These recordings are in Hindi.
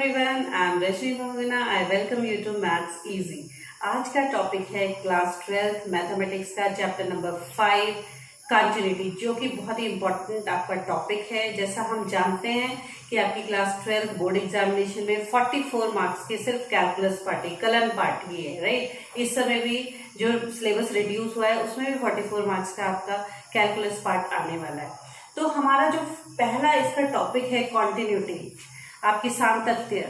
everyone, I am Rashmi Bhavina. I welcome you to Maths Easy. आज का टॉपिक है क्लास 12 मैथमेटिक्स का चैप्टर नंबर 5 कंटिन्यूटी, जो कि बहुत ही इम्पोर्टेंट आपका टॉपिक है। जैसा हम जानते हैं कि आपकी क्लास 12 बोर्ड एग्जामिनेशन में 44 मार्क्स के सिर्फ कैलकुलस पार्ट ही, कलन पार्ट ही है, राइट। इस समय भी जो सिलेबस रिड्यूस हुआ है उसमें भी 44 मार्क्स का आपका कैलकुलस पार्ट आने वाला है। तो हमारा जो पहला इसका टॉपिक है कॉन्टिन्यूटी, आपकी सातत्य।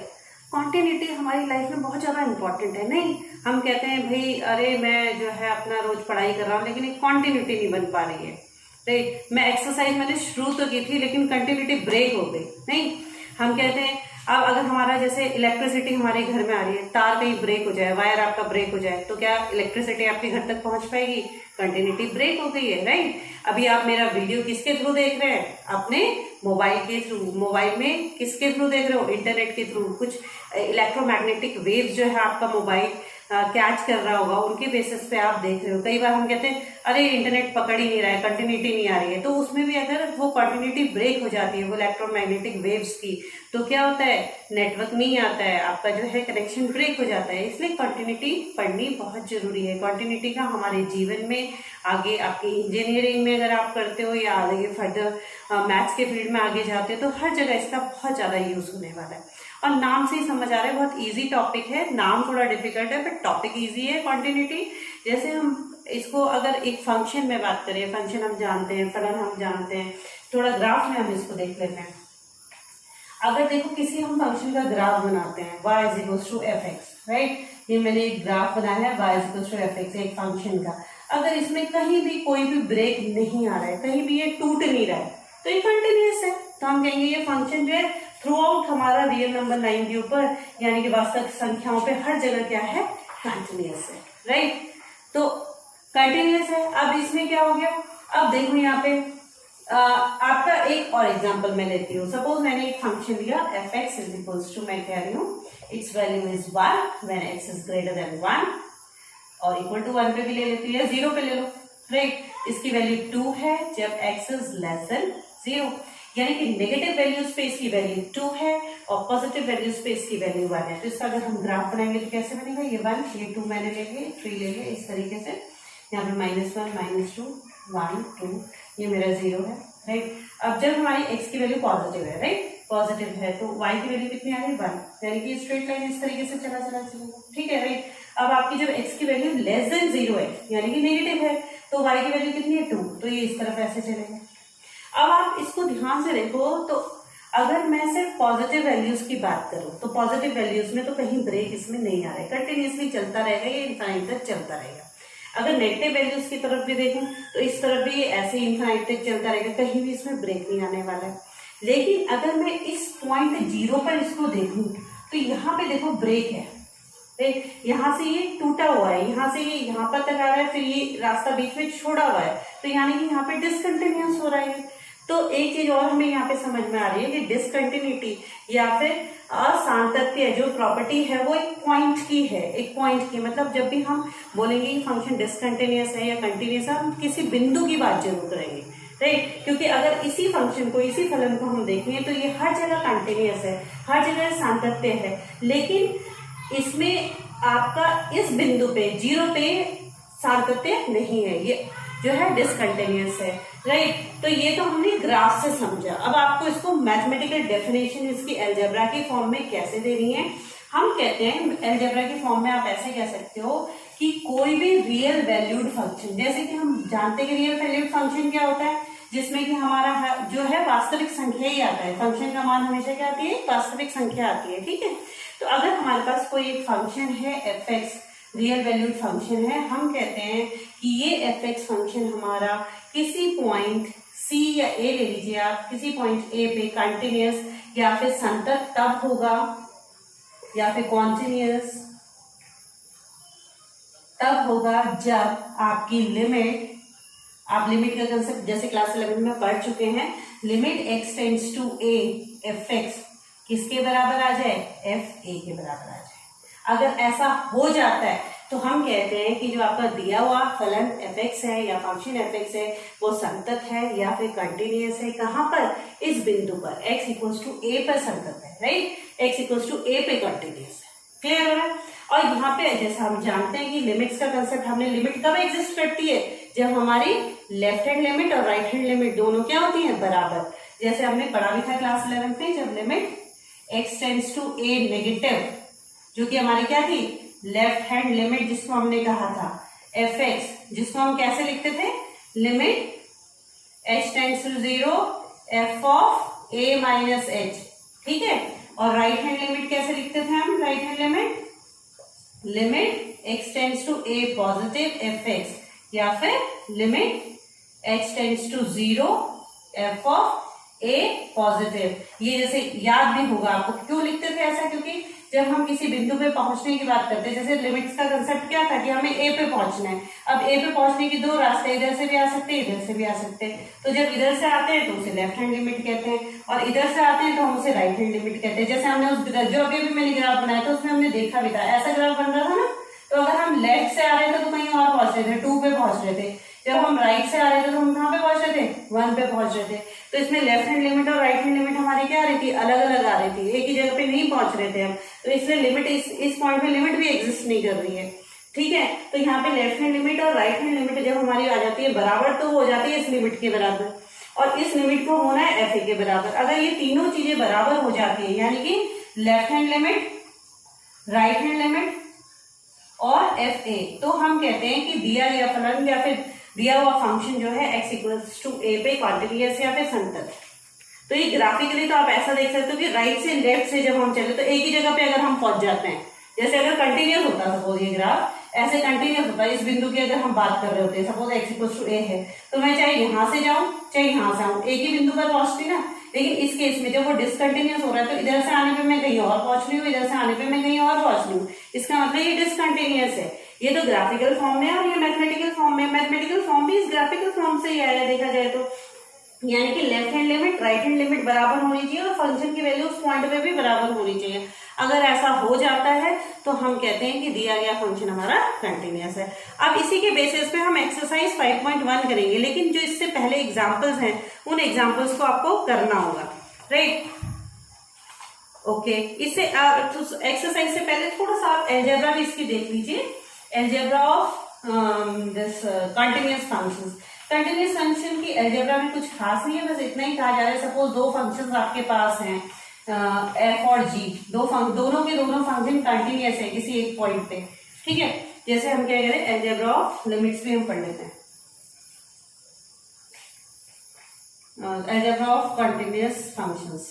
कॉन्टिन्यूटी हमारी लाइफ में बहुत ज्यादा इंपॉर्टेंट है। नहीं, हम कहते हैं भाई अरे मैं जो है अपना रोज पढ़ाई कर रहा हूँ लेकिन एक कॉन्टिन्यूटी नहीं बन पा रही है, राइट। मैं एक्सरसाइज मैंने शुरू तो की थी लेकिन कंटिन्यूटी ब्रेक हो गई। नहीं, हम कहते हैं अब अगर हमारा जैसे इलेक्ट्रिसिटी हमारे घर में आ रही है, तार कहीं ब्रेक हो जाए, वायर आपका ब्रेक हो जाए, तो क्या इलेक्ट्रिसिटी आपके घर तक पहुंच पाएगी? कंटिन्यूटी ब्रेक हो गई है, राइट। अभी आप मेरा वीडियो किसके थ्रू देख रहे हैं? अपने मोबाइल के थ्रू। मोबाइल में किसके थ्रू देख रहे हो? इंटरनेट के थ्रू। कुछ इलेक्ट्रोमैग्नेटिक वेव्स जो है आपका मोबाइल कैच कर रहा होगा, उनके बेसिस पे आप देख रहे हो। कई बार हम कहते हैं अरे इंटरनेट पकड़ ही नहीं रहा है, कंटिन्यूटी नहीं आ रही है, तो उसमें भी अगर वो कंटिन्यूटी ब्रेक हो जाती है वो इलेक्ट्रोमैग्नेटिक वेव्स की, तो क्या होता है? नेटवर्क नहीं आता है, आपका जो है कनेक्शन ब्रेक हो जाता है। इसलिए कंटिन्यूटी पढ़नी बहुत जरूरी है। कंटिन्यूटी का हमारे जीवन में, आगे आपकी इंजीनियरिंग में अगर आप करते हो या आगे फर्दर मैथ्स के फील्ड में आगे जाते हो, तो हर जगह इसका बहुत ज्यादा यूज होने वाला है। और नाम से ही समझ आ रहा है बहुत इजी टॉपिक है। नाम थोड़ा डिफिकल्ट है बट टॉपिक इजी है कॉन्टिन्यूटी। जैसे हम इसको अगर एक फंक्शन में बात करें, फंक्शन हम जानते हैं, फलन हम जानते हैं, थोड़ा ग्राफ में हम इसको देख लेते हैं। अगर देखो किसी हम फंक्शन का ग्राफ बनाते हैं, y is equals to f x, right. ये मैंने एक ग्राफ बनाया है y is equals to f x, एक फंक्शन का। अगर इसमें कहीं भी कोई भी ब्रेक नहीं आ रहा है, कहीं भी ये टूट नहीं रहा है, तो ये कंटिन्यूअस है। तो हम कहेंगे ये फंक्शन जो है थ्रू आउट हमारा रियल नंबर लाइन के ऊपर, यानी कि वास्तविक संख्याओं पे हर जगह क्या है? कंटिन्यूअस है, राइट। तो कंटिन्यूअस है। अब इसमें क्या हो गया? अब देखो यहाँ पे आपका एक और एग्जांपल मैं लेती हूँ। सपोज मैंने एक फंक्शन लिया f x is equals to, मैं कह रही हूँ its value is 1 when x is greater than 1, और इक्वल टू 1 पे भी ले लेती है, 0 पे ले लो, राइट। इसकी वैल्यू 2 है जब एक्स इज लेस देन 0, यानी कि नेगेटिव वैल्यूज पे इसकी वैल्यू 2 है और पॉजिटिव वैल्यूज पे इसकी वैल्यू 1 है। तो इसका अगर हम ग्राफ बनाएंगे तो कैसे बनेगा? ये 1, ये 2 मैंने लेंगे, 3 लेंगे, इस तरीके से। यहाँ पे -1, -2, 1, 2, ये मेरा 0 है, राइट। अब जब हमारी x की वैल्यू पॉजिटिव है, राइट, पॉजिटिव है, तो y की वैल्यू कितनी आ रही है? 1, यानी कि स्ट्रेट लाइन इस तरीके से चला, ठीक है, राइट। अब आपकी जब x की वैल्यू लेस देन 0 है, यानी कि नेगेटिव है, तो y की वैल्यू कितनी है? 2, तो ये इस तरफ ऐसे चलेगा। अब आप इसको ध्यान से देखो, तो अगर मैं सिर्फ पॉजिटिव वैल्यूज की बात करूं तो पॉजिटिव वैल्यूज में तो कहीं ब्रेक इसमें नहीं आ रहा है, कंटिन्यूअसली चलता रहेगा, ये इनफाइनाइट तक चलता रहेगा। अगर नेगेटिव वैल्यूज की तरफ भी देखूं तो इस तरफ भी ये ऐसे इनफाइनाइट तक चलता रहेगा, कहीं भी इसमें ब्रेक नहीं आने वाला है। लेकिन अगर मैं इस पॉइंट 0 पर इसको देखूं तो यहाँ पे देखो ब्रेक है, यहाँ से ये टूटा हुआ है, यहाँ से ये यहाँ पर तक आ रहा है, फिर ये रास्ता बीच में छोड़ा हुआ है, तो यानी कि यहाँ पे डिसकंटिन्यूअस हो रहा है। तो एक चीज और हमें यहाँ पे समझ में आ रही है कि डिसकंटिन्यूटी या फिर असांतत्य जो प्रॉपर्टी है वो एक पॉइंट की है, एक पॉइंट की। मतलब जब भी हम बोलेंगे कि फंक्शन डिसकंटिन्यूअस है या कंटिन्यूअस है, हम किसी बिंदु की बात जरूर करेंगे, राइट। क्योंकि अगर इसी फंक्शन को, इसी फलन को हम देखें तो ये हर जगह कंटिन्यूअस है, हर जगह सातत्य है, लेकिन इसमें आपका इस बिंदु पे 0 पे सातत्य नहीं है, ये जो है डिसकंटिन्यूअस है, राइट। तो ये तो हमने ग्राफ से समझा। अब आपको इसको मैथमेटिकल डेफिनेशन इसकी अलजेब्रा की फॉर्म में कैसे देनी है? हम कहते हैं अलजेब्रा की फॉर्म में आप ऐसे कह सकते हो कि कोई भी रियल वैल्यूड फंक्शन, जैसे कि हम जानते हैं कि रियल वैल्यूड फंक्शन क्या होता है, जिसमें कि हमारा जो है वास्तविक संख्या ही आता है। फंक्शन का मान हमेशा क्या आती है? वास्तविक संख्या आती है, ठीक है। तो अगर हमारे पास कोई एक फंक्शन है f x, real valued function है, हम कहते हैं कि ये एफ एक्स फंक्शन हमारा किसी पॉइंट सी या ए ले लीजिए आप, किसी पॉइंट ए पे कंटिन्यूअस या फिर संतत तब होगा, या फिर कॉन्टिन्यूअस तब होगा जब आपकी लिमिट, आप लिमिट का कंसेप्ट जैसे क्लास 11 में पढ़ चुके हैं, limit x tends to a f x किसके बराबर आ जाए? एफ ए के बराबर आ जाए। अगर ऐसा हो जाता है तो हम कहते हैं कि जो आपका दिया हुआ फलन fx है या फंक्शन fx है वो संतत है या फिर कंटिन्यूअस है। कहाँ पर? इस बिंदु पर x इक्वल्स टू a पर संतत है, right, x equals to a पे कंटिन्यूअस है। क्लियर हो रहा है? और यहाँ पे जैसा हम जानते हैं कि लिमिट्स का कंसेप्ट, हमने लिमिट कब एग्जिस्ट करती है? जब हमारी लेफ्ट हैंड लिमिट और राइट हैंड लिमिट दोनों क्या होती है? बराबर। जैसे हमने पढ़ा भी था क्लास 11 में, जब limit x tends to a negative, जो कि हमारी क्या थी? लेफ्ट हैंड लिमिट, जिसको हमने कहा था fx, जिसको हम कैसे लिखते थे? Limit h tends to 0 f of a minus h, ठीक है। और राइट हैंड लिमिट कैसे लिखते थे हम? Right hand limit x tends to a positive fx, या फिर limit h tends to 0 f of a positive. ये जैसे याद भी होगा आपको, क्यों लिखते थे ऐसा? क्योंकि जब हम किसी बिंदु पे पहुंचने की बात करते हैं, जैसे लिमिट्स का कंसेप्ट क्या था कि हमें a पे पहुंचना है। अब a पे पहुंचने के दो रास्ते, इधर से भी आ सकते हैं, इधर से भी आ सकते हैं। तो जब इधर से आते हैं तो उसे लेफ्ट हैंड लिमिट कहते हैं, और इधर से आते हैं तो हम उसे राइट हैंड लिमिट कहते हैं। जैसे हमने उस जो अभी मैंने ग्राफ बनाया था उसमें हमने देखा भी था, ऐसा ग्राफ बन रहा था ना। तो अगर हम लेफ्ट से आ रहे थे तो कहीं और पहुंच रहे थे, 2 पे पहुंच रहे थे। जब हम राइट से आ रहे थे तो हम कहाँ पे पहुंच रहे थे? 1 पे पहुंच रहे थे। तो इसमें लेफ्ट हैंड लिमिट और राइट हैंड लिमिट हमारी क्या आ रही थी? अलग अलग आ रही थी, एक ही जगह पे नहीं पहुंच रहे थे हम। तो इसलिए लिमिट इस पॉइंट पे लिमिट भी एग्जिस्ट नहीं कर रही है, ठीक है। तो यहाँ पे लेफ्ट हैंड लिमिट और राइट हैंड लिमिट जब हमारी आ जाती है बराबर, तो हो जाती है इस लिमिट के बराबर, और इस लिमिट को होना है एफ ए के बराबर। अगर ये तीनों चीजें बराबर हो जाती है, यानी कि left hand limit, right hand limit और एफ ए, तो हम कहते हैं कि दिया गया फलन या फिर दिया हुआ फंक्शन जो है x इक्वल्स टू a पे कॉन्टिन्यूअस या फिर संतत। तो ये ग्राफिकली तो आप ऐसा देख सकते हो कि राइट से लेफ्ट से जब हम चले तो एक ही जगह पे अगर हम पहुंच जाते हैं, जैसे अगर कंटिन्यूअस होता, सपोज ये ग्राफ ऐसे कंटिन्यूअस होता है, इस बिंदु की अगर हम बात कर रहे होते हैं, suppose x equals to a है, तो मैं चाहे यहाँ से जाऊं चाहे यहाँ से आऊं, एक ही बिंदु पर पहुंचती ना। लेकिन इस केस में जब वो डिसकंटिन्यूअस हो रहा है तो इधर से आने पे मैं कहीं और पहुंच रही हूँ, इधर से आने पे मैं कहीं और पहुंच रही हूँ, इसका मतलब ये डिसकंटिन्यूअस है। ये तो ग्राफिकल फॉर्म में है और ये मैथमेटिकल फॉर्म में। मैथमेटिकल फॉर्म भी इस ग्राफिकल फॉर्म से ही आया देखा जाए तो, यानी कि left hand limit right hand limit बराबर होनी चाहिए और फंक्शन की वैल्यू उस पॉइंट पे भी बराबर होनी चाहिए। अगर ऐसा हो जाता है तो हम कहते हैं कि दिया गया फंक्शन हमारा कंटिन्यूअस है। अब इसी के बेसिस पे हम एक्सरसाइज 5.1 करेंगे, लेकिन जो इससे पहले एग्जाम्पल्स हैं उन एग्जाम्पल्स को आपको करना होगा, राइट। ओके, इससे एक्सरसाइज से पहले थोड़ा सा आप अलजेब्रा भी इसकी देख लीजिए। Algebra of this continuous functions. Continuous function की अलजेब्रा में कुछ खास नहीं है, बस इतना ही कहा जा रहा है। सपोज दो फंक्शंस आपके पास हैं f और g, दोनों के दोनों फंक्शन कंटिन्यूअस है किसी एक पॉइंट पे, ठीक है। जैसे हम क्या करें, अलजेब्रा ऑफ लिमिट्स भी हम पढ़ लेते हैं। अलजेब्रा ऑफ कंटिन्यूअस फंक्शंस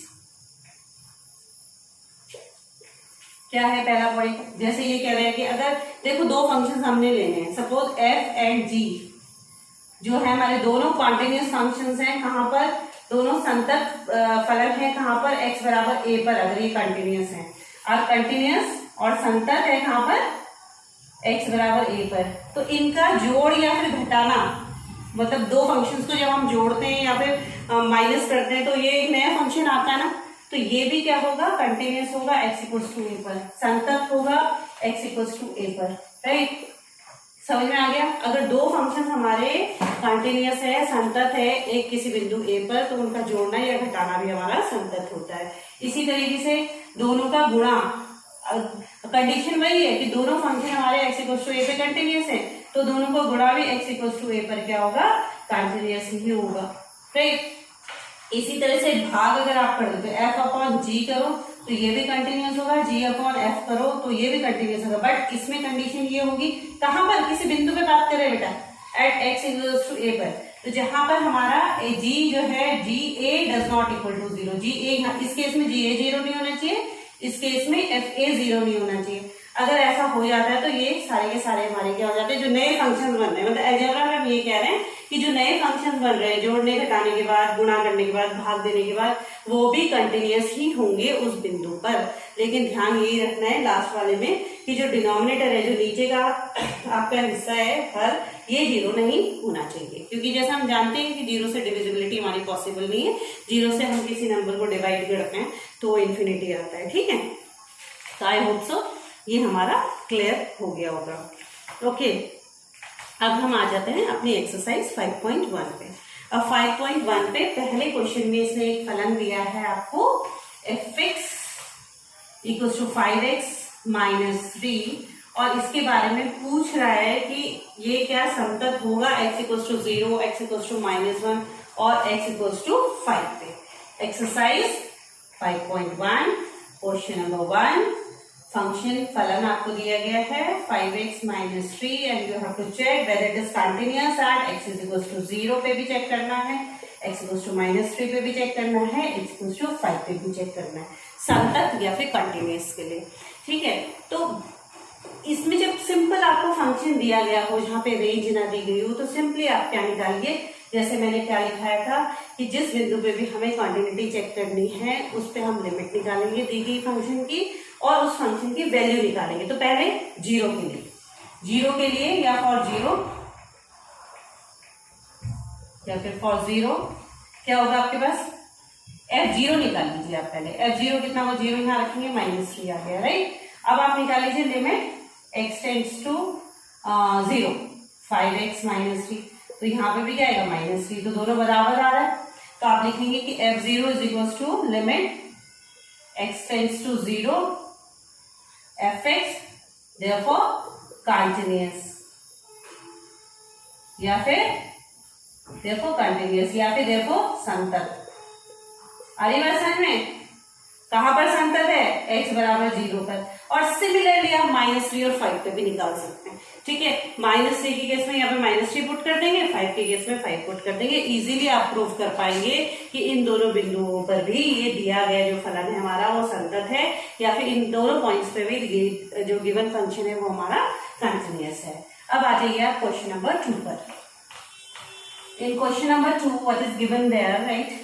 क्या है? पहला पॉइंट, जैसे ये कह रहे हैं कि अगर देखो दो फंक्शंस हमने लेने हैं, सपोज f एंड g जो है हमारे दोनों कॉन्टिन्यूअस फंक्शंस हैं। कहाँ पर? दोनों संतत फलन है। कहाँ पर? x बराबर a पर, अगर ये कंटिन्यूअस है। और कंटिन्यूअस और संतत है कहाँ पर? x बराबर a पर। तो इनका जोड़ या फिर घटाना, मतलब दो फंक्शंस को जब हम जोड़ते हैं या फिर माइनस करते हैं तो ये एक नया फंक्शन आता है ना, तो ये भी क्या होगा? कंटिन्यूअस होगा, x इक्वल्स टू a पर। संतत होगा, x इक्वल्स टू a पर, राइट। समझ में आ गया? अगर दो फंक्शन हमारे कंटिन्यूअस है, संतत है एक किसी बिंदु a पर, तो उनका जोड़ना या घटाना भी हमारा संतत होता है। इसी तरीके से दोनों का गुणा, कंडीशन वही है कि दोनों फंक्शन हमारे x इक्वल्स टू a पे कंटिन्यूअस है, तो दोनों को गुणा भी x इक्वल्स टू a पर क्या होगा? कंटिन्यूअस ही होगा, राइट। इसी तरह से भाग अगर आप कर दो, f अपॉन g करो तो ये भी कंटिन्यूअस होगा, g अपॉन f करो तो ये भी कंटिन्यूअस होगा। बट इसमें कंडीशन ये होगी, कहां पर? किसी बिंदु पे बात करें बेटा, at x equals to a पर। तो जहां पर हमारा g जो है, g a does not equal to 0, g a, इस केस में g a 0 नहीं होना चाहिए, इस केस में f a 0 नहीं होना चाहिए। अगर ऐसा हो जाता है तो ये सारे के सारे हमारे क्या हो जाते हैं? जो नए फंक्शन बन रहे हैं, मतलब अलजेब्रा में हम ये कह रहे हैं कि जो नए फंक्शन बन रहे हैं, जोड़ने घटाने के बाद, गुणा करने के बाद, भाग देने के बाद, वो भी कंटिन्यूअस ही होंगे उस बिंदु पर। लेकिन ध्यान यही रखना है लास्ट वाले में कि जो डिनोमिनेटर है, जो नीचे का आपका हिस्सा है हर, ये 0 नहीं होना चाहिए, क्योंकि जैसा हम जानते हैं कि 0 से डिविजिबिलिटी हमारी पॉसिबल नहीं है। 0 से हम किसी नंबर को डिवाइड करते हैं तो इन्फिनिटी आता है, ठीक है। तो आई होप सो ये हमारा क्लियर हो गया होगा। ओके, अब हम आ जाते हैं अपनी एक्सरसाइज 5.1 पे। अब 5.1 पे पहले क्वेश्चन में इसने एक फलन दिया है आपको f(x) = 5x - 3 और इसके बारे में पूछ रहा है कि ये क्या समतल होगा x = 0, x = -1 और x = 5 पे। एक्सरसाइज 5.1 क्वेश्चन नंबर 1, फंक्शन फलन आपको दिया गया है 5x - 3 and you have to check whether it is continuous at x = 0 पे भी चेक करना है, x = -3 पे भी चेक करना है, x = 5 पे भी चेक करना है, संतत या फिर कंटिन्यूअस के लिए। ठीक है, तो इसमें जब सिंपल आपको फंक्शन दिया गया हो जहां पे रेंज ना दी गई हो तो सिंपली आप क्या निकालिए, जैसे मैंने क्या लिखाया था कि जिस बिंदु पे भी हमें कंटिन्यूटी चेक करनी है उस पे हम लिमिट निकालेंगे दी गई फंक्शन की और उस फंक्शन की वैल्यू निकालेंगे। तो पहले 0 के लिए या फॉर 0 या फिर फॉर 0 क्या होगा आपके पास, f0 निकाल लीजिए आप पहले। f0 कितना हो, 0 यहां रखेंगे, -3 आ गया, राइट। अब आप निकाल लीजिए limit x tends to 0, 5x - 3, तो यहाँ पे भी क्या आएगा -3, तो दोनों बराबर आ रहा है। तो आप लिखेंगे कि f0 = limit x tends to 0 fx therefore continuous या फिर therefore continuous या फिर therefore संतत। आ रही बात समझ में, कहां पर संतत है, x = 0 पर। और सिमिलरली आप -3 और 5 पे भी निकाल सकते हैं। ठीक है, -3 के केस में यहाँ पे -3 पुट कर देंगे, 5 के केस में 5 पुट कर देंगे। इजीली आप प्रूव कर पाएंगे कि इन दोनों बिंदुओं पर भी ये दिया गया जो फलन है हमारा वो संतत है या फिर इन दोनों पॉइंट्स पे भी जो गिवन फंक्शन है वो हमारा कंटिन्यूअस है। अब आ जाइए आप क्वेश्चन नंबर 2 पर। In question number 2 what is given there, right,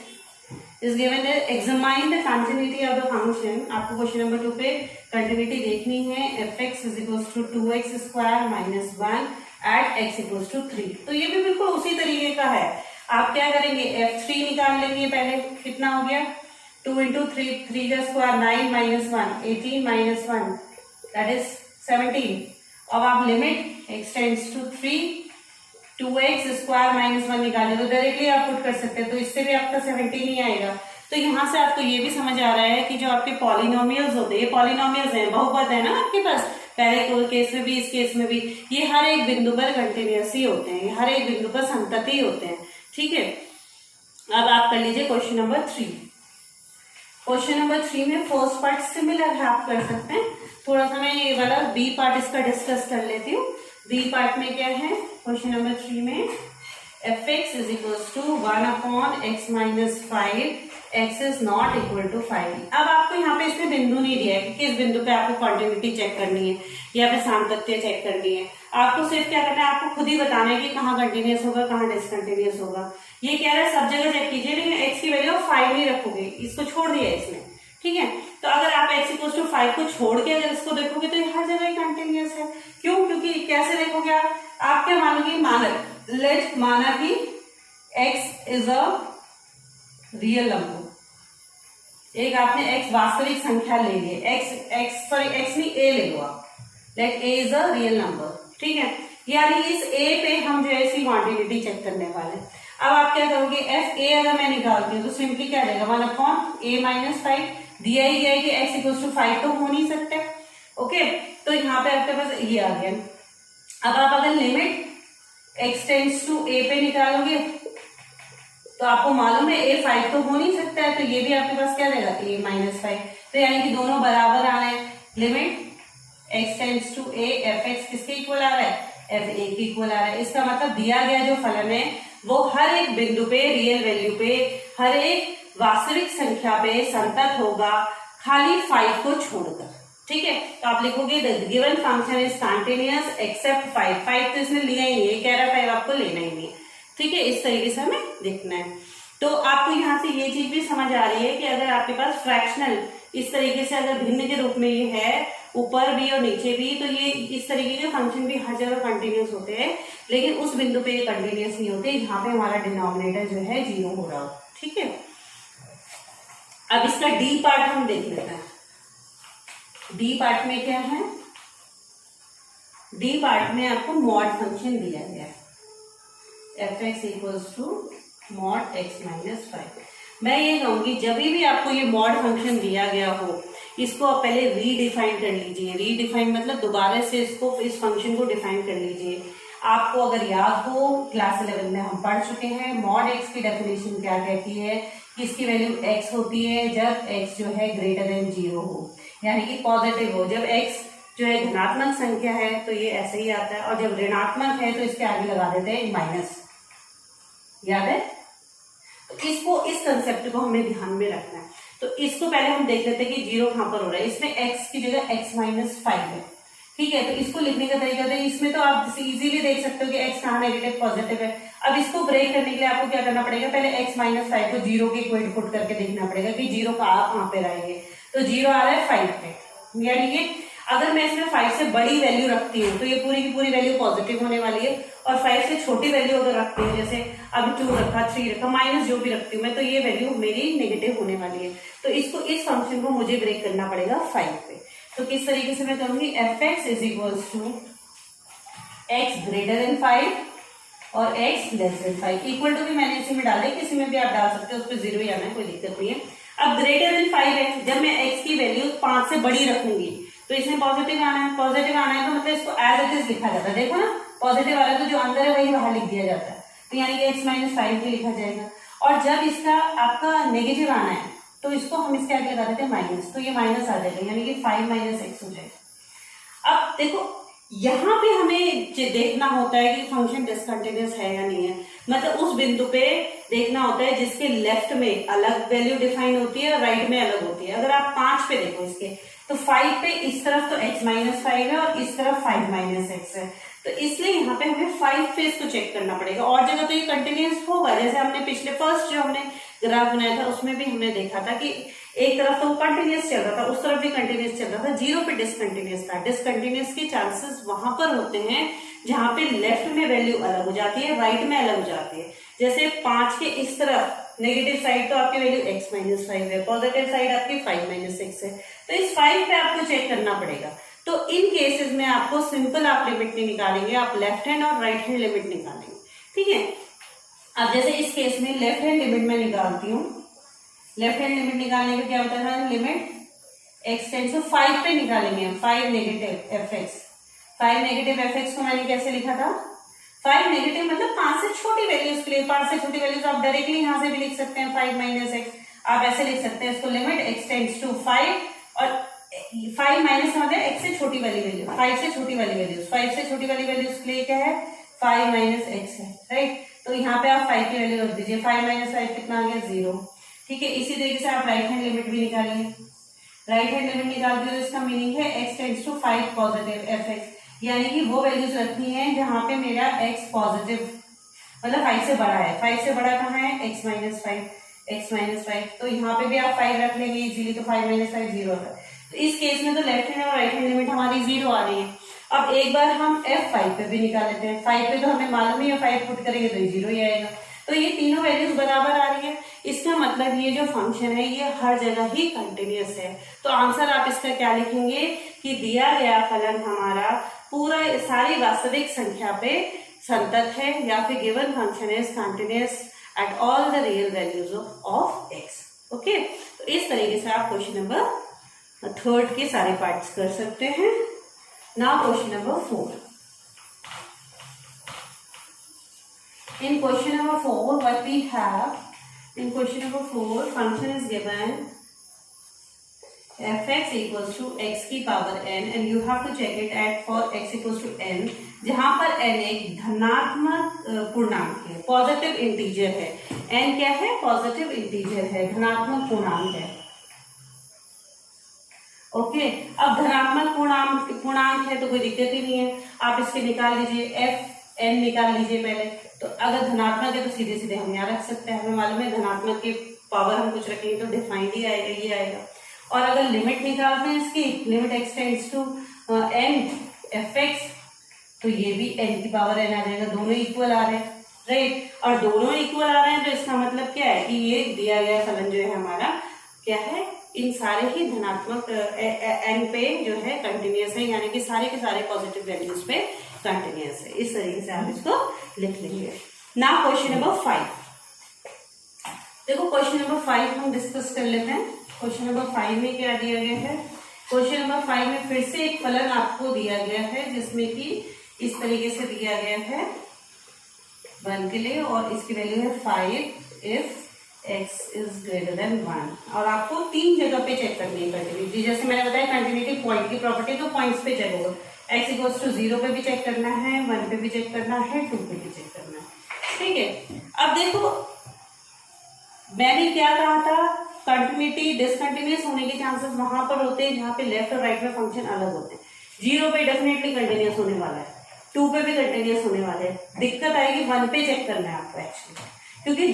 is given है examine the continuity of the function। आपको क्वेश्चन नंबर 2 पे कंटिन्यूटी देखनी है f(x) = 2x² - 1 at x = 3। तो ये भी बिल्कुल उसी तरीके का है। आप क्या करेंगे, f3 निकाल लेंगे पहले, कितना हो गया 2 × 3, 3 का स्क्वायर 9 - 1 18 - 1 दैट इज 17। अब आप limit x tends to 3 2x² - 1 निकाले तो डायरेक्टली आप पुट कर सकते हैं, तो इससे भी आपका 17 ही आएगा। तो यहाँ से आपको ये भी समझ आ रहा है कि जो आपके पॉलिनोमियल्स होते हैं, ये पॉलिनोमियल्स हैं, बहुपद है ना आपके पास, पहले केस में भी इस केस में भी, ये हर एक बिंदु पर कंटिन्यूअस ही होते हैं, हर एक बिंदु पर संतत ही होते हैं। ठीक है, अब आप कर लीजिए क्वेश्चन नंबर 3। क्वेश्चन नंबर 3 में फर्स्ट पार्ट सिमिलर है, आप कर सकते हैं। थोड़ा सा मैं ये वाला बी पार्ट इसका डिस्कस कर लेती हूँ। बी पार्ट में क्या है क्वेश्चन नंबर 3 में, f(x) = 1/x - 5 x is not equal to 5। अब आपको यहाँ पे इसमें बिंदु नहीं दिया है कि किस बिंदु पे आपको कंटिन्यूटी चेक करनी है या फिर सामतत्य चेक करनी है। आपको सिर्फ क्या करना है, आपको खुद ही बताना है कि कहाँ कंटिन्यूअस होगा कहाँ डिसकंटिन्यूअस होगा। ये कह रहा है सब जगह चेक कीजिए, लेकिन x की वैल्यू 5 नहीं रखोगे, इसको छोड़ दिया इसने। ठीक है, तो अगर आप x = 5 को छोड़ के अगर इसको देखोगे तो ये हर जगह कंटिन्यूअस है। क्यों, क्योंकि कैसे देखोगे आप क्या मानोगे, माना कि x is a real number. एक आपने x वास्तविक संख्या ले ली, x नहीं a ले लो आप, let a is a real number. ठीक है, यानी इस a पे हम जो है इसकी क्वांटिटी चेक करने वाले हैं। अब आप क्या करोगे, fa अगर मैं निकालती हूँ तो सिंपली क्या देगा 1/a - 5 दिया ही गया है कि x = 5 तो हो नहीं सकते। ओके, तो यहाँ पे आपके पास ये आ गया। अब आप अगर limit x tends to a पे निकालोगे तो आपको मालूम है a 5 तो हो नहीं सकता है, तो ये भी आपके पास क्या देगा a - 5। तो यानी कि दोनों बराबर आ रहे हैं। Limit x tends to a f(x) किसके इक्वल आ रहा है, fa के इक्वल आ रहा है। इसका मतलब दिया गया जो फलन है वो हर एक बिंदु पे, रियल वैल्यू पे, हर एक वास्तविक संख्या पे संतत होगा, खाली 5 को छोड़कर। ठीक है, तो आप लिखोगे the given function is continuous except 5। 5 तो इसने लिया ही नहीं है, कह रहा है 5 आपको लेना ही नहीं है। ठीक है, इस तरीके से हमें देखना है। तो आपको यहाँ से ये चीज भी समझ आ रही है कि अगर आपके पास फ्रैक्शनल इस तरीके से अगर भिन्न के रूप में ये है, ऊपर भी और नीचे भी, तो ये इस तरीके के फंक्शन भी हर जगह कंटिन्यूअस होते हैं, लेकिन उस बिंदु पे ये कंटिन्यूअस नहीं होते जहां पे हमारा डिनोमिनेटर जो है 0 हो रहा हो। ठीक है, अब इसका डी पार्ट हम देख लेते हैं। डी पार्ट में क्या है, डी पार्ट में आपको मॉड फंक्शन दिया गया है, f x equals to mod x minus 5। मैं ये कहूंगी जब भी आपको ये मॉड फंक्शन दिया गया हो, इसको आप पहले रीडिफाइन कर लीजिए। रीडिफाइन मतलब दोबारा से इसको, इस फंक्शन को डिफाइन कर लीजिए। आपको अगर याद हो, क्लास 11 में हम पढ़ चुके हैं मॉड एक्स की डेफिनेशन क्या कहती है कि इसकी वैल्यू एक्स होती है जब एक्स जो है ग्रेटर देन 0 हो, यानी कि पॉजिटिव हो। जब एक्स जो है धनात्मक संख्या है तो ये ऐसे ही आता है, और जब ऋणात्मक है तो इसके आगे लगा देते हैं माइनस। याद है? तो इसको, इस कंसेप्ट को हमें ध्यान में रखना है। तो इसको पहले हम देख लेते हैं कि 0 कहां पर हो रहा है। इसमें x की जगह x माइनस 5 है, ठीक है। तो इसको लिखने का तरीका होता है, इसमें तो आप इजीली देख सकते हो कि x कहां नेगेटिव पॉजिटिव है। अब इसको ब्रेक करने के लिए आपको क्या करना पड़ेगा, पहले x माइनस 5 को 0 के इक्वेट पुट करके देखना पड़ेगा कि 0 कहां पे रहेंगे। तो 0 आ रहा है 5 पे, यानी कि अगर मैं इसमें 5 से बड़ी वैल्यू रखती हूँ तो ये पूरी की पूरी वैल्यू पॉजिटिव होने वाली है, और 5 से छोटी वैल्यू अगर रखती हूँ, जैसे अब 2 रखा, 3 रखा, माइनस जो भी रखती हूँ मैं, तो ये वैल्यू मेरी नेगेटिव होने वाली है। तो इसको, इस फंक्शन को मुझे ब्रेक करना पड़ेगा 5 पे। तो किस तरीके से मैं करूंगी, f x is equals to x greater than 5 और x less than 5। Equal to भी मैंने इसी में डाला है, किसी में भी आप डाल सकते हो, उस पर 0 ही आना है, कोई दिक्कत नहीं है। अब ग्रेटर देन 5 है, जब मैं एक्स की वैल्यू 5 से बड़ी रखूंगी तो इसमें पॉजिटिव आना है। पॉजिटिव आना है तो मतलब इसको एज इट इज लिखा जाता है। देखो ना, पॉजिटिव वाला तो जो अंदर है वही बाहर लिख दिया जाता है, तो यानी कि x माइनस 5 भी लिखा जाएगा। और जब इसका आपका नेगेटिव आना है तो इसको हम इसके आगे लगा देते हैं माइनस, तो ये माइनस आ जाएगा, यानी कि 5 माइनस एक्स हो जाएगा। अब देखो यहाँ पे हमें देखना होता है कि फंक्शन डिसकंटिन्यूअस है या नहीं है, मतलब उस बिंदु पे देखना होता है जिसके लेफ्ट में अलग वैल्यू डिफाइन होती है और राइट में अलग होती है। अगर आप 5 पे देखो इसके, तो 5 पे इस तरफ तो x माइनस 5 है और इस तरफ 5 माइनस एक्स है, तो इसलिए यहाँ पे हमें 5 पे इसको चेक करना पड़ेगा। और जगह तो ये कंटिन्यूअस होगा, जैसे हमने पिछले फर्स्ट जो हमने ग्राफ बनाया था उसमें भी हमने देखा था कि एक तरफ तो वो कंटिन्यूअस चल रहा था, उस तरफ भी कंटिन्यूअस चल रहा था, 0 पे डिसकंटिन्यूअस था। डिसकंटिन्यूअस के चांसेस वहां पर होते हैं जहां पे लेफ्ट में वैल्यू अलग हो जाती है, राइट में अलग हो जाती है। जैसे 5 के इस तरफ नेगेटिव साइड तो आपकी वैल्यू x माइनस 5 है, पॉजिटिव साइड आपकी 5 माइनस एक्स है, तो इस 5 पे आपको चेक करना पड़ेगा। तो इन केसेस में आपको सिंपल आप लिमिट नहीं निकालेंगे, आप लेफ्ट हैंड और राइट हैंड लिमिट निकालेंगे, ठीक है। अब जैसे इस केस में लेफ्ट हैंड लिमिट में निकालती हूँ, लेफ्ट हैंड लिमिट निकालने का क्या होता है, लिमिट x टेंड्स टू 5 पे निकालेंगे, 5 negative f x. 5 negative f x को मैंने कैसे लिखा था, 5 नेगेटिव मतलब 5 से छोटी वैल्यूज के लिए, 5 से छोटी वैल्यूज आप डायरेक्टली यहाँ से भी लिख सकते हैं, 5 माइनस एक्स, आप ऐसे लिख सकते हैं इसको, लिमिट x टेंड्स टू 5 और 5 माइनस मतलब x से छोटी वाली वैल्यू, 5 से छोटी वाली वैल्यूज, 5 से छोटी वाली वैल्यूज के लिए क्या है, 5 माइनस एक्स है, राइट। तो यहाँ पे आप 5 की वैल्यू रख दीजिए, 5 माइनस 5 कितना आ गया, 0, ठीक है। इसी तरीके से आप राइट हैंड लिमिट भी निकालिए, राइट हैंड लिमिट निकालते हो तो इसका मीनिंग है x tends to 5 positive f x, यानी कि वो वैल्यूज रखनी है जहां पे मेरा x पॉजिटिव मतलब 5 से बड़ा है। 5 से बड़ा कहाँ है, x माइनस 5, x माइनस 5, तो यहाँ पे भी आप 5 रख लेंगे इजीली, तो 5 माइनस 5 0 है। तो इस केस में तो लेफ्ट हैंड और राइट हैंड लिमिट हमारी 0 आ रही है। अब एक बार हम f5 पे भी निकाल लेते हैं, 5 पे तो हमें मालूम ही है 5 पुट करेंगे तो 0 ही आएगा, तो ये तीनों वैल्यूज बराबर आ रही है। इसका मतलब ये जो फंक्शन है ये हर जगह ही कंटिन्यूअस है। तो आंसर आप इसका क्या लिखेंगे कि दिया गया फलन हमारा पूरा सारी वास्तविक संख्या पे संतत है, या फिर given function is continuous at all the real values of x। Okay, तो इस तरीके से आप क्वेश्चन नंबर 3 के सारे पार्ट्स कर सकते हैं। Now question number 4। In question number 4, what we have, in question number 4, function is given fx equals to x की power n and you have to check it at for x equals to n, जहां पर n एक धनात्मक पूर्णांक है, पॉजिटिव इंटीजर है। n क्या है, पॉजिटिव इंटीजर है, धनात्मक पूर्णांक है। ओके, अब धनात्मक पूर्णांक है तो कोई दिक्कत ही नहीं है, आप इसके निकाल लीजिए, f n निकाल लीजिए पहले। तो अगर धनात्मक है तो सीधे सीधे हम यहाँ रख सकते हैं, हमें मालूम है धनात्मक की पावर हम कुछ रखेंगे तो डिफाइंड ही आएगा, ये आएगा। और अगर लिमिट निकालते हैं इसकी, limit x tends to n f x, तो ये भी n की पावर n आ जाएगा, दोनों इक्वल आ रहे हैं, राइट। और दोनों इक्वल आ रहे हैं तो इसका मतलब क्या है कि ये दिया गया फलन जो है हमारा क्या है, इन सारे ही धनात्मक एन पे जो है कंटिन्यूअस है, यानी कि सारे के सारे पॉजिटिव वैल्यूज पे कंटिन्यूअस है। इस तरीके से आप इसको लिख लेंगे। Now question number 5। देखो क्वेश्चन नंबर 5 हम डिस्कस कर लेते हैं। क्वेश्चन नंबर 5 में क्या दिया गया है? क्वेश्चन नंबर 5 में फिर से एक फलन आपको दिया गया है, जिसमें कि इस तरीके से दिया गया है 1 के लिए, और इसकी वैल्यू है 5 if x is greater than 1। और आपको 3 जगह पे चेक करनी है कंटिन्यूटी। जैसे मैंने बताया कंटिन्यूटी पॉइंट की प्रॉपर्टी, तो पॉइंट्स पे चेक होगा। x इक्वल्स टू 0 पे भी चेक करना है, 1 पे भी चेक करना है, 2 पे भी चेक करना है। ठीक है, अब देखो मैंने क्या कहा था, कंटिन्यूटी डिसकंटिन्यूअस होने के चांसेस वहां पर होते हैं जहां पे लेफ्ट और राइट में फंक्शन अलग होते हैं। 0 पे डेफिनेटली कंटिन्यूअस होने वाला है, 2 पे भी कंटिन्यूअस होने वाले हैं। दिक्कत आएगी 1 पे चेक करना है आपको एक्चुअली, क्योंकि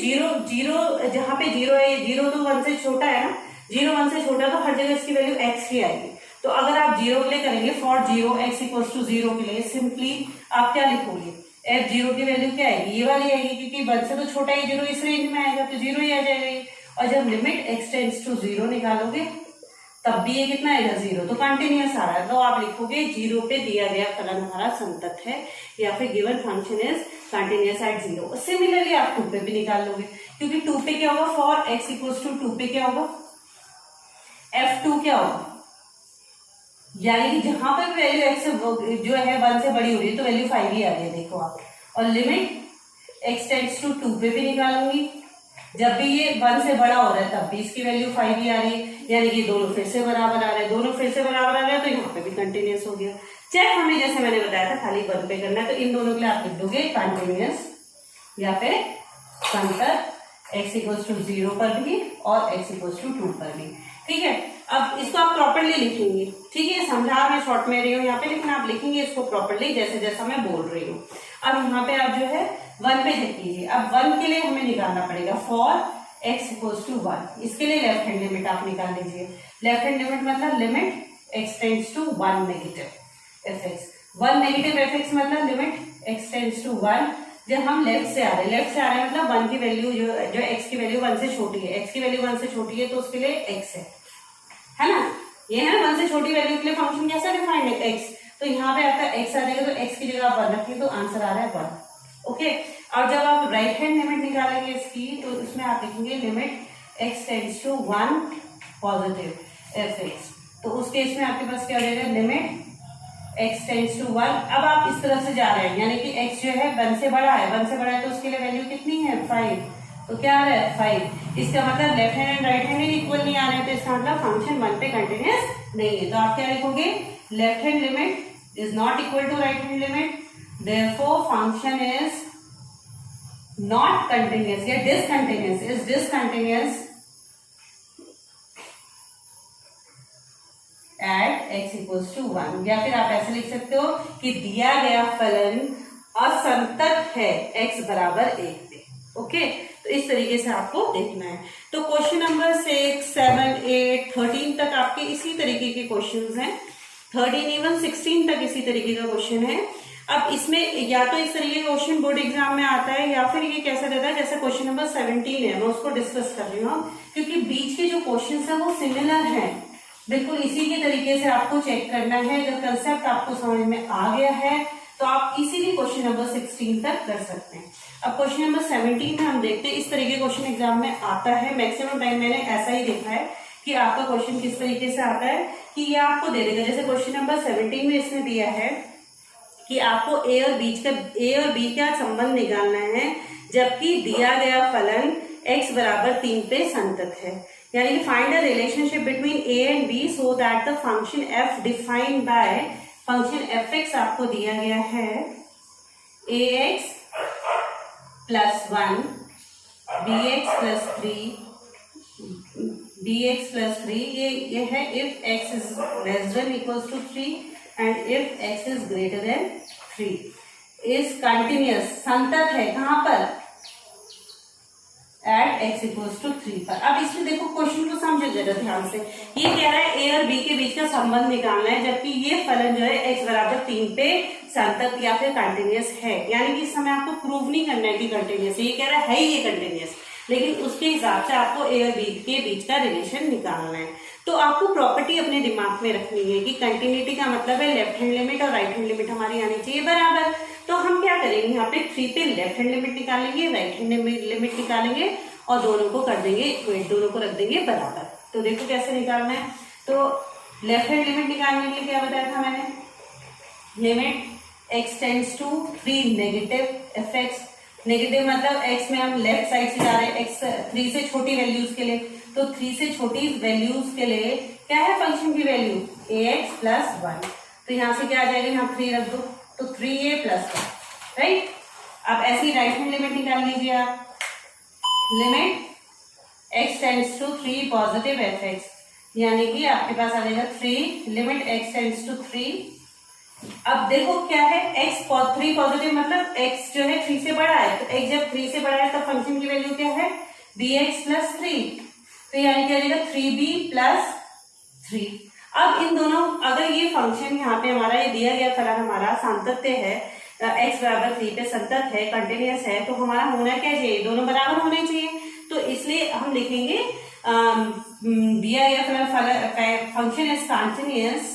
0 जहां पे 0 है, 0 तो 1 से छोटा है ना, 0 1 से छोटा, तो हर जगह इसकी वैल्यू x ही आएगी। तो अगर आप 0 के लिए करेंगे, फॉर 0 x इक्वल्स टू 0 के लिए सिंपली आप क्या लिखोगे, f0 की वैल्यू क्या आएगी, ये वाली आएगी, क्योंकि 1 से तो छोटा ही 0 इस रेंज में आएगा, तो 0 ही आ जाएगा। और जब लिमिट x टेंड्स टू 0 निकालोगे तब भी ये कितना आएगा, 0, तो कंटिन्यूअस आ रहा है। तो आप लिखोगे 0 पे दिया गया फलन हमारा संतत है, या फिर given function is continuous eight 0। Similarly आप 2 पे भी निकाल लोगे, क्योंकि 2 पे क्या होगा, फॉर x इक्वल्स टू 2 पे क्या होगा, f2 क्या होगा, यानी कि जहां पर वैल्यू x से जो है 1 से बड़ी हो रही है, तो वैल्यू 5 ही आ रही है, देखो आप। और लिमिट x टेंड्स टू 2 पे भी निकालूंगी, जब भी ये 1 से बड़ा हो रहा है तब भी इसकी वैल्यू 5 ही आ रही है, यानी कि दोनों फिर से बराबर आ रहे हैं, दोनों फिर से बराबर आ रहे हैं, तो यहाँ पे भी कंटिन्यूअस हो गया। चेक हमें जैसे मैंने बताया था खाली 1 पे करना है, तो इन दोनों के लिए आप लिख दोगे कंटिन्यूअस या फिर संतत, x इक्वल्स टू 0 पर भी और x इक्वल्स टू 2 पर भी। ठीक है, अब इसको आप प्रॉपरली लिखेंगे। ठीक है, समझा मैं शॉर्ट में रही हूँ यहाँ पे, लेकिन आप लिखेंगे इसको प्रॉपरली जैसे जैसा मैं बोल रही हूँ। अब यहाँ पे आप जो है 1 पे चेक कीजिए। अब 1 के लिए हमें निकालना पड़ेगा फॉर x इक्वल्स टू 1। इसके लिए लेफ्ट हैंड लिमिट आप निकाल लीजिए। लेफ्ट हैंड लिमिट मतलब limit x tends to 1 negative fx। 1 negative fx मतलब लिमिट x टेंड्स टू 1। जब हम लेफ्ट से आ रहे हैं मतलब 1 की वैल्यू जो x की वैल्यू 1 से छोटी है, x की वैल्यू 1 से छोटी है, तो उसके लिए x है ना, ये है ना 1 से छोटी वैल्यू के लिए फंक्शन कैसा डिफाइंड है, x। तो यहाँ पे आपका x आ जाएगा, तो x की जगह आप 1 रखिए, तो आंसर आ रहा है 1। ओके, और जब आप राइट हैंड लिमिट निकालेंगे इसकी, तो इसमें आप लिखेंगे limit x tends to 1 positive fx। तो उस केस में आपके पास क्या हो जाएगा, लिमिट x टेंड्स टू 1। अब आप इस तरफ से जा रहे हैं, यानी कि x जो है 1 से बड़ा है, 1 से बड़ा है, तो उसके लिए वैल्यू कितनी है, 5। तो क्या आ रहा है, 5। इसका मतलब left hand and right hand equal नहीं आ रहे हैं, तो इसका मतलब फंक्शन 1 पे कंटिन्यूअस नहीं है। तो आप क्या लिखोगे, left hand limit is not equal to right hand limit, therefore function is not continuous या discontinuous, is discontinuous at x equals to 1। या फिर आप ऐसे लिख सकते हो कि दिया गया फलन असंतत है x बराबर 1 पे। ओके, तो इस तरीके से आपको देखना है। तो क्वेश्चन नंबर 6, 7, 8, 13 तक आपके इसी तरीके के क्वेश्चंस हैं। 13 इवन 16 तक इसी तरीके का क्वेश्चन है। अब इसमें या तो इस तरीके का क्वेश्चन बोर्ड एग्जाम में आता है, या फिर ये कैसा रहता है, जैसे क्वेश्चन नंबर 17 है, मैं उसको डिस्कस कर रही हूँ, क्योंकि बीच के जो क्वेश्चन है वो सिमिलर है, बिल्कुल इसी के तरीके से आपको चेक करना है। अगर कंसेप्ट आपको समझ में आ गया है तो आप इसीलिए क्वेश्चन नंबर 16 तक कर सकते हैं। अब क्वेश्चन नंबर 17 में हम देखते हैं, इस तरीके क्वेश्चन एग्जाम में आता है। मैक्सिमम टाइम मैंने ऐसा ही देखा है कि आपका क्वेश्चन किस तरीके से आता है कि ये आपको दे देगा। जैसे क्वेश्चन नंबर 17 में इसने दिया है कि आपको ए और बी का संबंध निकालना है, जबकि दिया गया फलन x बराबर 3 पे संतत है। यानी कि find the relationship between a and b so that the function f defined by function fx आपको दिया गया है ax प्लस 1 bx प्लस 3 ये है if x is less than equals to 3 and if x is greater than 3 is continuous, संतत है कहां पर, एट x इक्वल्स टू 3 पर। अब इसमें देखो क्वेश्चन को समझो जरा ध्यान से। ये कह रहा है a और b के बीच का संबंध निकालना है, जबकि ये फलन जो है x बराबर 3 पे संतत या फिर कंटिन्यूअस है। यानी कि इस समय आपको प्रूव नहीं करना है कि कंटिन्यूअस है, ये कह रहा है ये कंटिन्यूअस, लेकिन उसके हिसाब से आपको a और b के बीच का रिलेशन निकालना है। तो आपको प्रॉपर्टी अपने दिमाग में रखनी है कि कंटिन्यूटी का मतलब है लेफ्ट हैंड लिमिट और राइट हैंड लिमिट हमारी आनी चाहिए बराबर। तो हम क्या करेंगे, यहाँ पे 3 पे लेफ्ट हैंड लिमिट निकालेंगे, राइट हैंड लिमिट निकालेंगे और दोनों को कर देंगे इक्वेट, दोनों को रख देंगे बराबर। तो देखो कैसे निकालना है। तो लेफ्ट हैंड लिमिट निकालने के लिए क्या बताया था मैंने, limit x tends to 3 negative f x. Negative मतलब x में हम लेफ्ट साइड से जा रहे हैं, x 3 से छोटी वैल्यूज के लिए, तो 3 से छोटी वैल्यूज के लिए क्या है फंक्शन की वैल्यू ax प्लस 1। तो यहाँ से क्या आ जाएगा, यहाँ 3 रख दो तो 3a प्लस 1, राइट। अब ऐसी राइट हैंड लिमिट निकाल लीजिए आप, limit x tends to 3 positive f x, यानी कि आपके पास आ जाएगा 3 लिमिट x टेंड्स टू 3। अब देखो क्या है, x 3 पॉजिटिव मतलब x जो है 3 से बड़ा है, तो x जब 3 से बड़ा है तो फंक्शन की वैल्यू क्या है bx प्लस 3, तो यानी क्या आ जाएगा 3b प्लस 3। अब इन दोनों, अगर ये फंक्शन यहाँ पे हमारा ये दिया गया फलन हमारा सांतत्य है, x बराबर 3 पे संतत है, कंटिन्यूअस है, तो हमारा होना क्या चाहिए, दोनों बराबर होने चाहिए। तो इसलिए हम लिखेंगे दिया गया function is continuous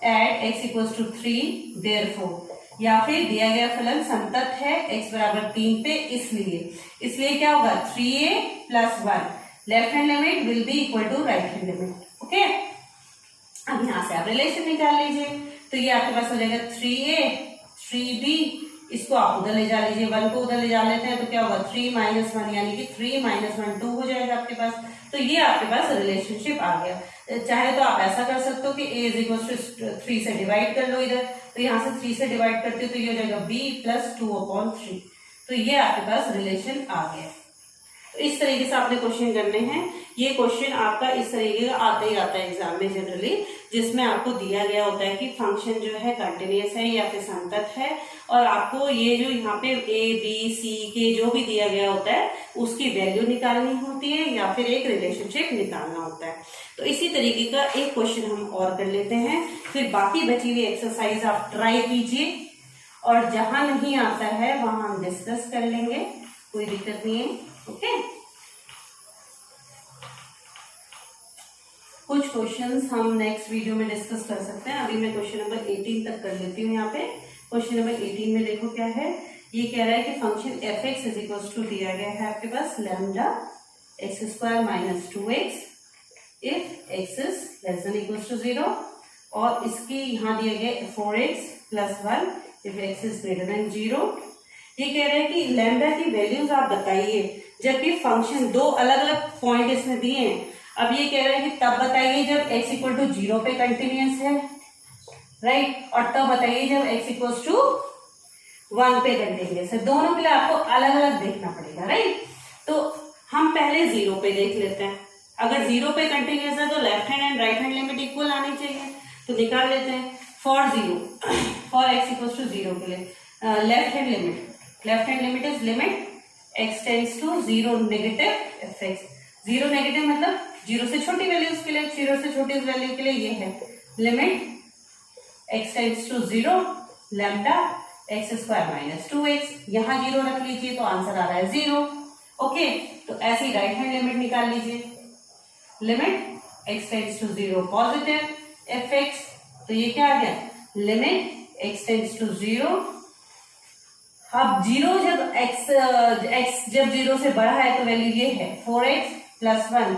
at x equals to 3 therefore, या फिर दिया गया फलन संतत है x बराबर 3 पे, इसलिए क्या होगा 3a plus 1, left hand limit will be equal to right hand limit. Okay, अब यहाँ से आप रिलेशन निकाल लीजिए, तो ये आपके पास हो जाएगा 3a 3b, इसको आप उधर ले जा लीजिए, 1 को उधर ले जा लेते हैं, तो क्या होगा 3 माइनस 1, यानी कि 3 माइनस 1 2 हो जाएगा आपके पास। तो ये आपके पास रिलेशनशिप आ गया। चाहे तो आप ऐसा कर सकते हो कि a इज इक्वल टू 3 से डिवाइड कर लो इधर, तो यहाँ से 3 से डिवाइड करते हो तो ये हो जाएगा b प्लस 2/3। तो ये आपके पास रिलेशन आ गया। तो इस तरीके से आपने क्वेश्चन करने हैं। ये क्वेश्चन आपका इस तरीके का आता ही आता है एग्जाम में जनरली, जिसमें आपको दिया गया होता है कि फंक्शन जो है कंटिन्यूअस है या फिर संतत है, और आपको ये जो यहाँ पे a b c के जो भी दिया गया होता है उसकी वैल्यू निकालनी होती है या फिर एक रिलेशनशिप निकालना होता है। तो इसी तरीके का एक क्वेश्चन हम और कर लेते हैं, फिर बाकी बची हुई एक्सरसाइज आप ट्राई कीजिए, और जहां नहीं आता है वहां हम डिस्कस कर लेंगे, कोई दिक्कत नहीं है। ओके, कुछ क्वेश्चंस हम नेक्स्ट वीडियो में डिस्कस कर सकते हैं। अभी मैं क्वेश्चन नंबर 18 तक कर लेती हूँ। यहाँ पे क्वेश्चन नंबर 18 में देखो क्या है, ये कह रहा है कि function f x is equal to दिया गया है आपके पास lambda x square minus 2x if x is less than equal to 0, और इसकी यहाँ दिया गया 4x plus 1 if x is greater than 0। ये कह रहे हैं कि लैम्डा की वैल्यूज आप बताइए, जबकि फंक्शन दो अलग अलग पॉइंट इसमें दिए हैं। अब ये कह रहे हैं कि तब बताइए जब x इक्वल टू 0 पे कंटिन्यूअस है, राइट, और तब बताइए जब x इक्वल टू 1 पे कंटिन्यूअस है। दोनों के लिए आपको अलग अलग देखना पड़ेगा, राइट। तो हम पहले 0 पे देख लेते हैं। अगर 0 पे कंटिन्यूअस है तो left hand and right hand limit equal आनी चाहिए, तो निकाल लेते हैं। फॉर x इक्वल टू 0 के लिए left hand limit is limit x tends to 0 negative f x. 0 negative मतलब 0 से छोटी वैल्यूज के लिए, 0 से छोटी वैल्यू के लिए ये है limit x tends to 0 lambda x square minus 2x। यहाँ 0 रख लीजिए तो आंसर आ रहा है 0। ओके, तो ऐसी राइट हैंड लिमिट निकाल लीजिए, limit x tends to 0 positive f x, तो ये क्या आ गया लिमिट x टेंड्स टू 0। अब 0 जब x जब 0 से बड़ा है तो वैल्यू ये है 4x प्लस 1,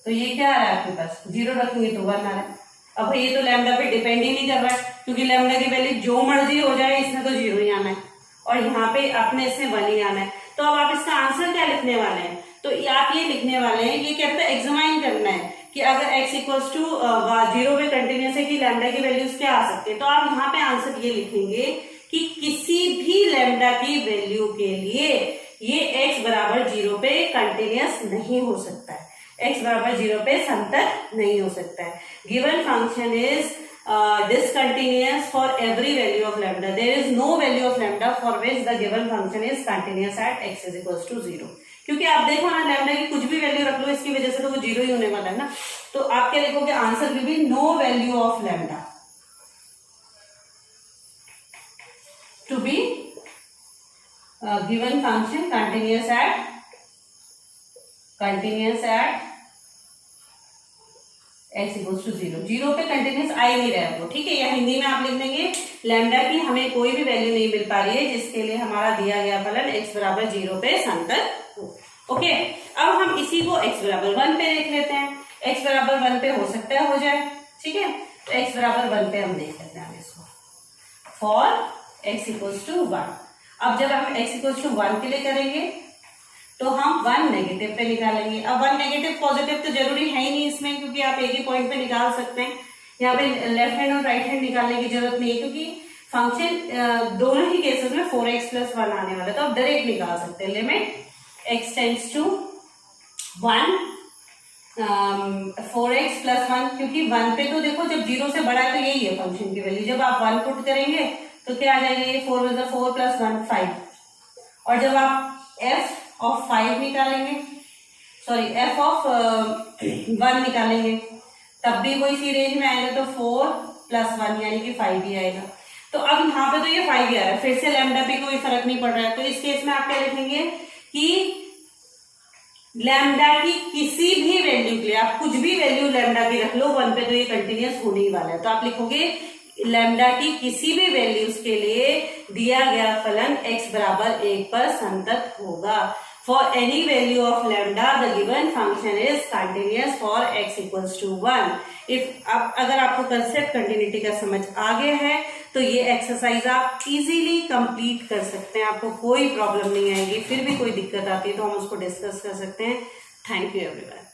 तो ये क्या आ रहा है आपके पास 0 रखेंगे तो 1 आ रहा है। अब ये तो लैम्डा पे डिपेंड ही नहीं कर रहा है, क्योंकि लैम्डा की वैल्यू जो मर्जी हो जाए इसमें तो 0 ही आना है, और यहाँ पे अपने इसमें 1 ही आना है। तो अब आप इसका आंसर क्या लिखने वाले हैं, तो आप ये लिखने वाले हैं, ये कहते हैं एग्जामाइन करना है कि अगर x इक्वल्स टू 0 पे कंटिन्यूअस है कि लैम्डा की वैल्यूज क्या आ सकती है। तो आप यहाँ पे आंसर ये लिखेंगे कि किसी भी लैम्डा की वैल्यू के लिए ये x बराबर 0 पे कंटिन्यूअस नहीं हो सकता है, x बराबर 0 पे संतत नहीं हो सकता है। Given function is discontinuous for every value of lambda. There is no value of lambda for which the given function is continuous at x is equals to 0. क्योंकि आप देखो ना लैम्डा की कुछ भी वैल्यू रख लो इसकी वजह से तो वो 0 ही होने वाला है ना। तो आप क्या लिखोगे, answer will be no value of lambda to be given function continuous at x equals to 0, 0 पे कंटिन्यूस आ ही नहीं रहा है वो, ठीक है। या हिंदी में आप लिख देंगे लैम्डा की हमें कोई भी वैल्यू नहीं मिल पा रही है जिसके लिए हमारा दिया गया फलन x बराबर 0 पे संतत हो। ओके, अब हम इसी को x बराबर 1 पे देख लेते हैं। x बराबर 1 पे हो सकता है हो जाए, ठीक है। तो x बराबर 1 पे हम देख लेते हैं इसको, फॉर x इक्वल्स टू 1। अब जब हम x इक्वल्स टू 1 के लिए करेंगे तो हम 1 नेगेटिव पे निकालेंगे। अब 1 नेगेटिव पॉजिटिव तो जरूरी है ही नहीं इसमें, क्योंकि आप एक ही पॉइंट पे निकाल सकते हैं। यहाँ पे लेफ्ट हैंड और राइट हैंड निकालने की जरूरत नहीं है, क्योंकि फंक्शन दोनों ही केसेस में 4x प्लस 1 आने वाला है, तो आप डायरेक्ट निकाल सकते हैं। Limit x tends to 1 4x plus 1, क्योंकि 1 पे तो देखो जब 0 से बड़ा है तो यही है फंक्शन की वैल्यू। जब आप 1 पुट करेंगे तो क्या आ जाएगा, ये 4 में 4 प्लस 1 5। और जब आप f ऑफ 5 निकालेंगे, सॉरी f ऑफ 1 निकालेंगे, तब भी वो इसी रेंज में आएगा, तो 4 प्लस 1 यानी कि 5 ही आएगा। तो अब यहाँ पे तो ये 5 ही आ रहा है, फिर से लैम्डा पे कोई फर्क नहीं पड़ रहा है। तो इस केस में आप क्या लिखेंगे कि लैम्डा की किसी भी वैल्यू के लिए आप कुछ भी वैल्यू लैम्डा की रख लो, 1 पे तो ये कंटिन्यूस होने ही वाला है। तो आप लिखोगे लैम्डा की किसी भी वैल्यूज के लिए दिया गया फलन x बराबर 1 पर संतत होगा। For any value of lambda, the given function is continuous for x equals to 1. अब अगर आपको कंसेप्ट कंटिन्यूटी का समझ आ गया है तो ये एक्सरसाइज आप इजीली कंप्लीट कर सकते हैं, आपको कोई प्रॉब्लम नहीं आएगी। फिर भी कोई दिक्कत आती है तो हम उसको डिस्कस कर सकते हैं। Thank you everyone.